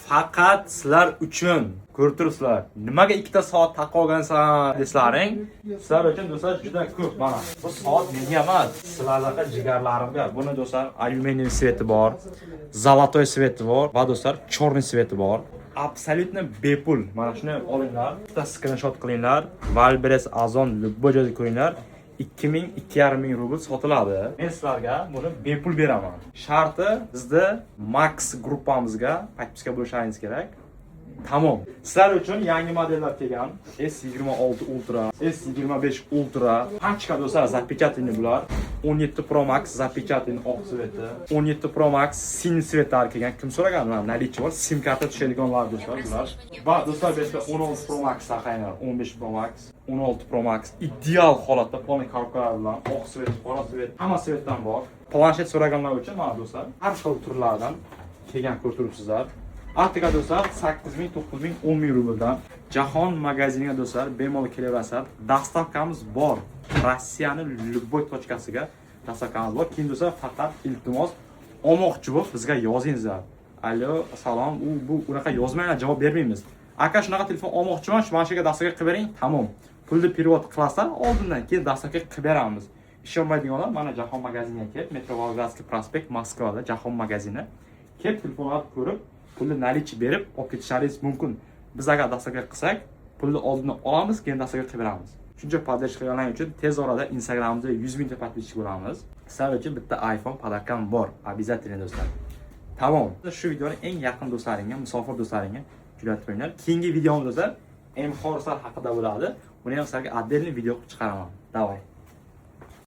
faqat sizlar uchun. Ko'rib turibsizlar. Nimaga 2 soat taqib olgansan deslaring, sizlar uchun do'stlar juda ko'p. Mana bu soat menga emas, sizlarga jigarlarimga. Buni do'stlar alyuminiy sveti bor, zolotoy sveti bor va do'stlar chorniy sveti bor. Absolutno bepul. Mana shuni olinglar, bitta screenshot qilinglar, Wildberries, Ozon, любой joyga qo'yinglar. 2,5 rubl sotiladi. Men sizlarga buni bepul beraman. Sharti bizda Max gruppamizga podpiska bo'lishingiz kerak. Tamam. Sizlar uchun yangi modellar kelgan. S26 Ultra, S25 Ultra. Pachka do'stlar запечатанный bular. 17 Pro Max запечатанный oq sveti. 17 Pro Max sin svetlar kelgan. Kim so'ragan? Nalichi bor. SIM karta tushadiganlar do'stlar bular. Va do'stlar bu yerda 16 Pro Max taqaylar. 15 Pro Max, 16 Pro Max ideal holatda polniy korobkalar bilan oq svet, qora svet, hamma svetdan bor. Planshet so'raganlar uchun mana do'stlar har xil turlardan kelgan ko'rib turibsizlar. Artiga do'stlar 8,000, 9,000, 10,000 rubldan jahon magaziniga do'stlar bemalol kelaverasizlar. Dastavkamiz bor. Rossiyaning любой точкasiga dastavkamiz bor. Keyin do'stlar faqat iltimos olmoqchi bo'lib bizga yozingizlar. Allo, salom, bu unaqa yozmanglar, javob bermaymiz. Aka shunaqa telefon olmoqchiman, mana shu yerga dastavka qilib bering, tamom. Pulni perevod qilasizlar, oldindan keyin dastavka qilib beramiz. Ishonmaydiganlar mana jahon magaziniga kelib, Metro Volgogradskiy prospekt Moskvada jahon magazini kelib telefonlarni ko'rib pulni nalichi berib olib ketishlaringiz mumkin. Biz agar dastavka qilsak, pulni oldindan olamiz, keyin dastavka qilib beramiz. Shuncha podдержка qilganingiz uchun tez orada Instagramimizda 100 mingta podписчик bo'lamiz. Sizlar uchun bitta iPhone podarkam bor. Обязательно do'stlar. Tamam. Shu videoni eng yaqin do'stlaringga, musofir do'stlaringga jo'natib qo'yinglar. Keyingi videomizda M-Horselar haqida bo'ladi. Buni ham sizlarga отдельный video chiqaraman. Davay.